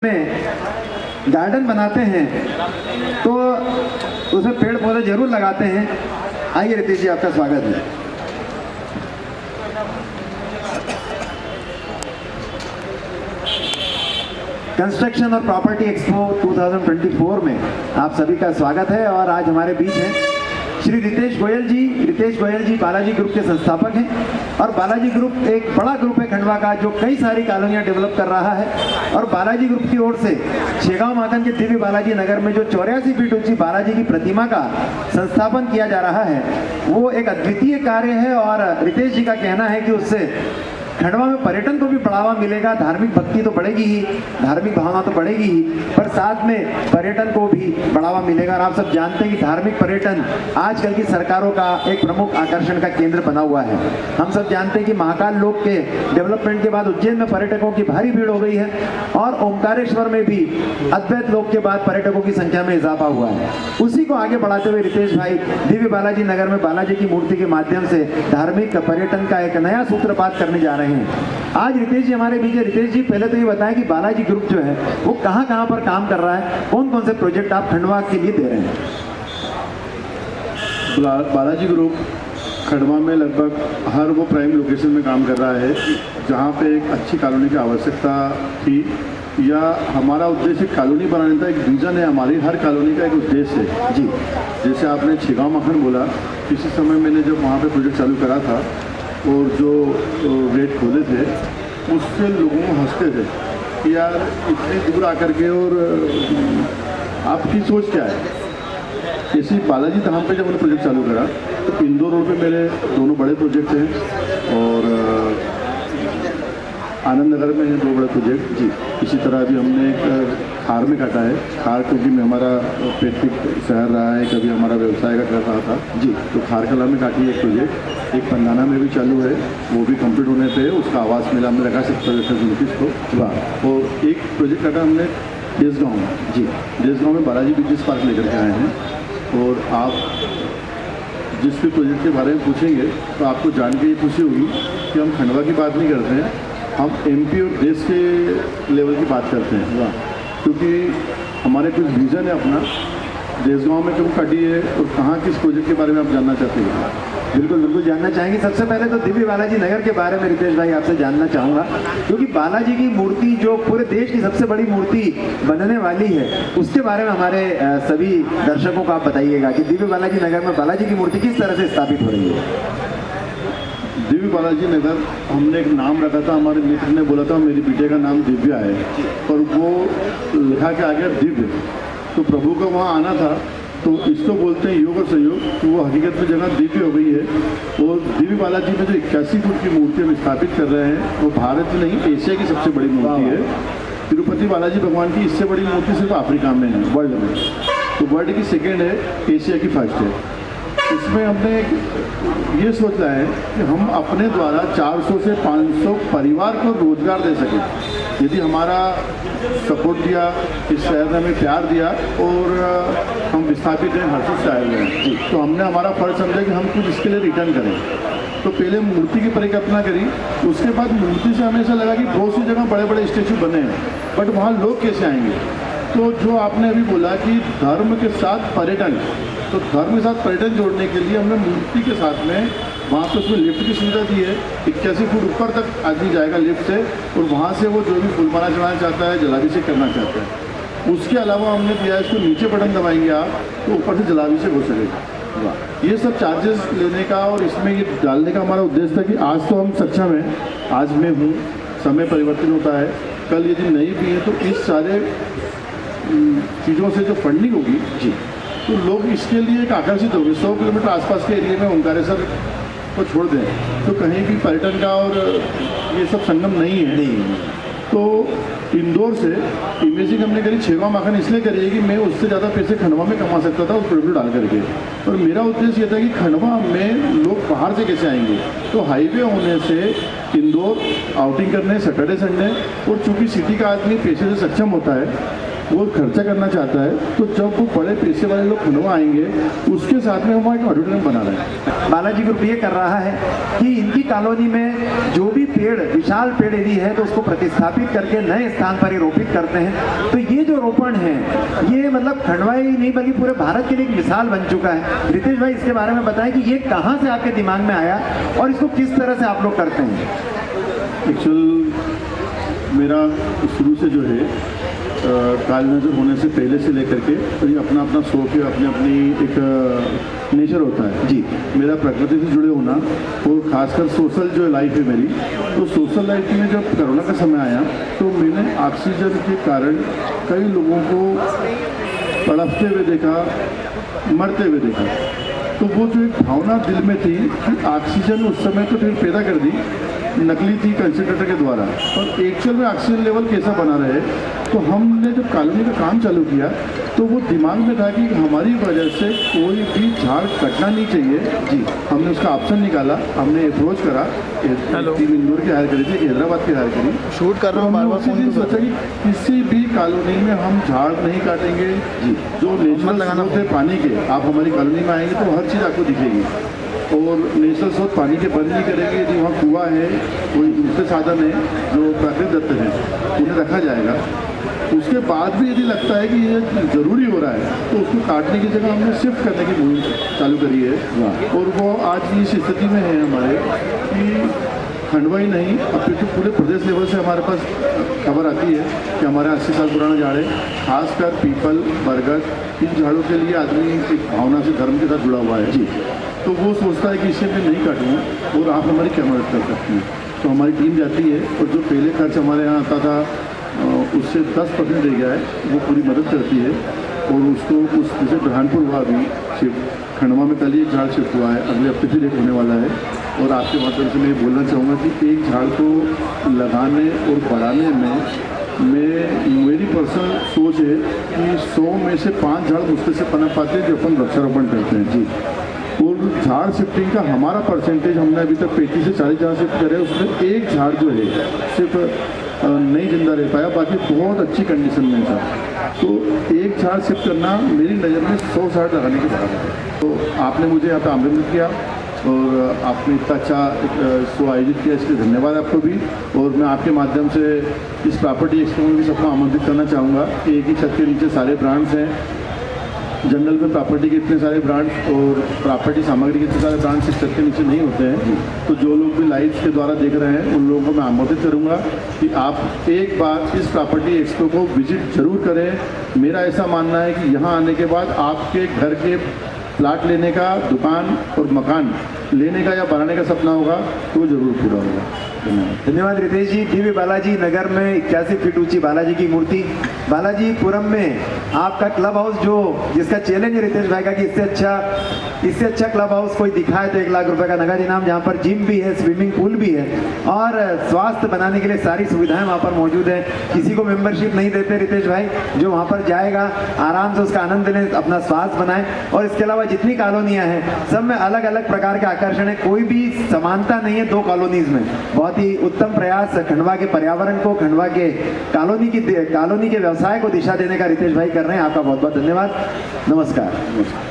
में गार्डन बनाते हैं तो उसमें पेड़ पौधे जरूर लगाते हैं। आइए रितेश जी, आपका स्वागत है। कंस्ट्रक्शन और प्रॉपर्टी एक्सपो 2024 में आप सभी का स्वागत है। और आज हमारे बीच हैं श्री रितेश गोयल जी। रितेश गोयल जी बालाजी ग्रुप के संस्थापक हैं और बालाजी ग्रुप एक बड़ा ग्रुप है खंडवा का जो कई सारी कॉलोनियां डेवलप कर रहा है। और बालाजी ग्रुप की ओर से शेगांव माखन के दिव्य बालाजी नगर में जो 84 फीट ऊंची बालाजी की प्रतिमा का संस्थापन किया जा रहा है वो एक अद्वितीय कार्य है। और रितेश जी का कहना है कि उससे खंडवा में पर्यटन को भी बढ़ावा मिलेगा। धार्मिक भक्ति तो बढ़ेगी ही, धार्मिक भावना तो बढ़ेगी ही, पर साथ में पर्यटन को भी बढ़ावा मिलेगा। और आप सब जानते हैं कि धार्मिक पर्यटन आजकल की सरकारों का एक प्रमुख आकर्षण का केंद्र बना हुआ है। हम सब जानते हैं कि महाकाल लोक के डेवलपमेंट के बाद उज्जैन में पर्यटकों की भारी भीड़ हो गई है और ओमकारेश्वर में भी अद्वैत लोक के बाद पर्यटकों की संख्या में इजाफा हुआ है। उसी को आगे बढ़ाते हुए रितेश भाई दिव्य बालाजी नगर में बालाजी की मूर्ति के माध्यम से धार्मिक पर्यटन का एक नया सूत्रपात करने जा रहे हैं। आज रितेश जी हमारे बीच है। रितेश जी, पहले तो ये बताएं कि बालाजी ग्रुप जो है वो कहां पर काम कर रहा है, कौन कौन से प्रोजेक्ट आप खंडवा के लिए दे रहे हैं? बालाजी ग्रुप खंडवा में लगभग हर वो प्राइम लोकेशन में काम कर रहा है जहाँ पे एक अच्छी कॉलोनी की आवश्यकता थी या हमारा उद्देश्य कॉलोनी बनाने का एक विजन है। हमारी हर कॉलोनी का एक उद्देश्य है जी। जैसे आपने शेगांव माखन बोला, किसी समय मैंने जब वहाँ पे प्रोजेक्ट चालू करा था और जो गेट खोले थे उससे लोगों को हंसते थे कि यार इतनी दूर आकर के और आपकी सोच क्या है। इसी बालाजी धाम पे जब मैंने प्रोजेक्ट चालू करा तो इंदौर रोड पे मेरे दोनों बड़े प्रोजेक्ट हैं और आनंद नगर में हैं 2 बड़े प्रोजेक्ट जी। इसी तरह अभी हमने एक खार में काटा है। खार क्योंकि हमारा पैतृक शहर रहा है, कभी हमारा व्यवसाय का कर रहा था जी, तो खार कला में काटी एक प्रोजेक्ट। एक पंदाना में भी चालू है, वो भी कंप्लीट होने पे उसका आवास मेला हमने रखा 70 को। और एक प्रोजेक्ट काटा हमने देसगांव में जी। देसगांव में बालाजी बिजनेस पार्क लेकर के आए हैं। और आप जिस भी प्रोजेक्ट के बारे में पूछेंगे तो आपको जान के ये खुशी होगी कि हम खंडवा की बात नहीं करते हैं, हम एमपी और देश के लेवल की बात करते हैं। क्योंकि हमारे कुछ विज़न है अपना, देसगांव में क्यों काटी है और कहाँ किस प्रोजेक्ट के बारे में आप जानना चाहते हैं? बिल्कुल बिल्कुल जानना चाहेंगे। सबसे पहले तो दिव्य बालाजी नगर के बारे में रितेश भाई आपसे जानना चाहूँगा, क्योंकि बालाजी की मूर्ति जो पूरे देश की सबसे बड़ी मूर्ति बनने वाली है उसके बारे में हमारे सभी दर्शकों को आप बताइएगा कि दिव्य बालाजी नगर में बालाजी की मूर्ति किस तरह से स्थापित हो रही है। दिव्य बालाजी नगर हमने एक नाम रखा था, हमारे मित्र ने बोला था मेरी बेटे का नाम दिव्या है और वो लिखा के आ गया दिव्य। तो प्रभु का वहाँ आना था तो इसको बोलते हैं योग और संयोग, तो वो हकीकत में जगह दिव्य हो गई है। और दिव्य बालाजी में जो 81 फुट की मूर्ति हम स्थापित कर रहे हैं वो भारत में नहीं एशिया की सबसे बड़ी मूर्ति है। तिरुपति बालाजी भगवान की इससे बड़ी मूर्ति सिर्फ अफ्रीका में है वर्ल्ड में, तो वर्ल्ड की सेकेंड है, एशिया की फर्स्ट है। इसमें हमने ये सोचा है कि हम अपने द्वारा 400 से 500 परिवार को रोजगार दे सकें। यदि हमारा सपोर्ट दिया, इस शहर ने हमें प्यार दिया और हम विस्थापित हैं हर शहर में, तो हमने हमारा फर्ज समझा कि हम कुछ इसके लिए रिटर्न करें। तो पहले मूर्ति की परिकल्पना करी, उसके बाद मूर्ति से हमें ऐसा लगा कि बहुत सी जगह बड़े बड़े स्टैचू बने हैं बट वहाँ लोग कैसे आएंगे। तो जो आपने अभी बोला कि धर्म के साथ पर्यटन, तो धर्म के साथ पर्यटन जोड़ने के लिए हमने मूर्ति के साथ में वहाँ पे उसमें लिफ्ट की सुविधा दी है। 81 फुट ऊपर तक आदमी जाएगा लिफ्ट से और वहाँ से वो जो भी फूलमाला चढ़ाना चाहता है, जलाभिषेक करना चाहता है। उसके अलावा हमने दिया है इसको नीचे बटन दबाएंगे आप तो ऊपर से जलाभिषेक हो सकेगा। ये सब चार्जेस लेने का और इसमें ये डालने का हमारा उद्देश्य था कि आज तो हम सक्षम हैं, आज मैं हूँ, समय परिवर्तन होता है, कल यदि नहीं भी है तो इस सारे चीज़ों से जो फंडिंग होगी जी, तो लोग इसके लिए एक आकर्षित होंगे। 100 किलोमीटर आसपास के एरिया में ओंकारेश्वर को छोड़ दें तो कहीं भी पर्यटन का और ये सब संगम नहीं है। तो इंदौर से इमेजिंग हमने करी शेगांव माखन इसलिए करी है कि मैं उससे ज़्यादा पैसे खंडवा में कमा सकता था उस प्रोडक्ट डाल करके। और मेरा उद्देश्य ये था कि खंडवा में लोग बाहर से कैसे आएंगे, तो हाईवे होने से इंदौर आउटिंग करने सैटरडे संडे, और चूँकि सिटी का आदमी पैसे से सक्षम होता है वो खर्चा करना चाहता है, तो जब वो बड़े पैसे वाले लोग खंडवा आएंगे उसके साथ में हम एक ऑडिटोरियम बना रहे हैं। बालाजी ग्रुप ये कर रहा है कि इनकी कॉलोनी में जो भी पेड़, विशाल पेड़ यदि है तो उसको प्रतिस्थापित करके नए स्थान पर ही रोपित करते हैं। तो ये जो रोपण है ये मतलब खंडवा ही नहीं बल्कि पूरे भारत के लिए एक मिसाल बन चुका है। रितेश भाई इसके बारे में बताएं कि ये कहाँ से आपके दिमाग में आया और इसको किस तरह से आप लोग करते हैं। एक्चुअल मेरा शुरू से जो है काल नजर होने से पहले से लेकर के तो ये अपना अपना शौक है, अपनी अपनी एक नेचर होता है जी। मेरा प्रकृति से जुड़े होना और खासकर सोशल जो लाइफ है मेरी, तो सोशल लाइफ में जब कोरोना का समय आया तो मैंने ऑक्सीजन के कारण कई लोगों को तड़पते हुए देखा, मरते हुए देखा। तो वो जो एक भावना दिल में थी कि ऑक्सीजन उस समय तो फिर पैदा कर दी, नकली थी कंसंट्रेटर के द्वारा, और एक्चुअल में ऑक्सीजन लेवल कैसा बना रहे। तो हमने जब कॉलोनी का काम चालू किया तो वो दिमाग में था कि हमारी वजह से कोई भी झाड़ कटना नहीं चाहिए जी। हमने उसका ऑप्शन निकाला, हमने अप्रोच करा, 3 इंदौर की हायर करी थी, हैदराबाद की हायर करी, शूट कर रहा हूँ बार बार उसी दिन सोचा कि किसी भी कॉलोनी में हम झाड़ नहीं काटेंगे जी। जो नेचुरल लगाना होते पानी के, आप हमारी कॉलोनी में आएंगे तो हर चीज़ आपको दिखेगी, और नेचुरल स्रोत पानी के बंद नहीं करेंगे। यदि वहाँ कुआं है, कोई दूसरे साधन है जो प्राकृतिक दत्त है, उन्हें रखा जाएगा। उसके बाद भी यदि लगता है कि ये ज़रूरी हो रहा है तो उसको काटने की जगह हमने शिफ्ट करने की मुहिम चालू करी है। और वो आज इस स्थिति में है हमारे कि खंडवा ही नहीं, अब तो पूरे प्रदेश लेवल से हमारे पास खबर आती है कि हमारे 80 साल पुराना झाड़ है, खासकर पीपल, बरगद, इन झाड़ों के लिए आदमी एक भावना से धर्म के साथ जुड़ा हुआ है जी। तो वो सोचता है कि इसे मैं नहीं काटूँ और आप हमारी क्या मदद कर सकते हैं। तो हमारी टीम जाती है और जो पहले खर्च हमारे यहाँ आता था उससे 10% रह गया है, वो पूरी मदद करती है। और उसको उस जैसे बुरहानपुर हुआ अभी शिफ्ट, खंडवा में कल ही एक झाड़ शिफ्ट हुआ है, अगले हफ्ते फिर एक होने वाला है। और आपके माध्यम से मैं बोलना चाहूँगा कि एक झाड़ को लगाने और बढ़ाने में मेरी पर्सनल सोच है कि 100 में से 5 झाड़ मुश्किल से पनप पाते हैं जो अपन वृक्षारोपण करते हैं जी। और झाड़ शिफ्टिंग का हमारा परसेंटेज हमने अभी तक 35 से 40 झाड़ शिफ्ट करे, उसमें एक झाड़ जो है सिर्फ नहीं जिंदा रह पाया, बाकी बहुत अच्छी कंडीशन में था। तो एक झाड़ शिफ्ट करना मेरी नज़र में 100 झाड़ लगाने के बराबर है। तो आपने मुझे यहाँ पर आमंत्रित किया और आपने इतना अच्छा शो आयोजित किया, इसलिए धन्यवाद आपको भी। और मैं आपके माध्यम से इस प्रॉपर्टी एक्सपो में भी सबको आमंत्रित करना चाहूँगा कि एक ही छत के नीचे सारे ब्रांड्स हैं। जंगल में प्रॉपर्टी के इतने सारे ब्रांड्स और प्रॉपर्टी सामग्री के इतने सारे ब्रांड्स इस छत के नीचे नहीं होते हैं। तो जो लोग भी लाइव के द्वारा देख रहे हैं उन लोगों को मैं आमंत्रित करूंगा कि आप एक बार इस प्रॉपर्टी एक्सपो को विजिट जरूर करें। मेरा ऐसा मानना है कि यहाँ आने के बाद आपके घर के प्लाट लेने का, दुकान और मकान लेने का या बनाने का सपना होगा तो जरूर पूरा होगा। धन्यवाद रितेश जी। डीवी बालाजी नगर में 81 फीट ऊंची बालाजी की मूर्ति, बालाजीपुरम में आपका क्लब हाउस, जो जिसका चैलेंज है रितेश भाई का कि इससे अच्छा क्लब हाउस कोई दिखाए तो 1 लाख रुपए का नगद इनाम, जहाँ पर जिम भी है, स्विमिंग पूल भी है और स्वास्थ्य बनाने के लिए सारी सुविधाएं वहाँ पर मौजूद है। किसी को मेंबरशिप नहीं देते रितेश भाई, जो वहाँ पर जाएगा आराम से उसका आनंद लें, अपना स्वास्थ्य बनाए। और इसके अलावा जितनी कॉलोनियाँ हैं सब में अलग अलग प्रकार के आकर्षण है, कोई भी समानता नहीं है 2 कॉलोनीज में। बहुत ही उत्तम प्रयास खंडवा के पर्यावरण को, खंडवा के कॉलोनी के व्यवसाय को दिशा देने का रितेश भाई कर रहे हैं। आपका बहुत बहुत धन्यवाद। नमस्कार।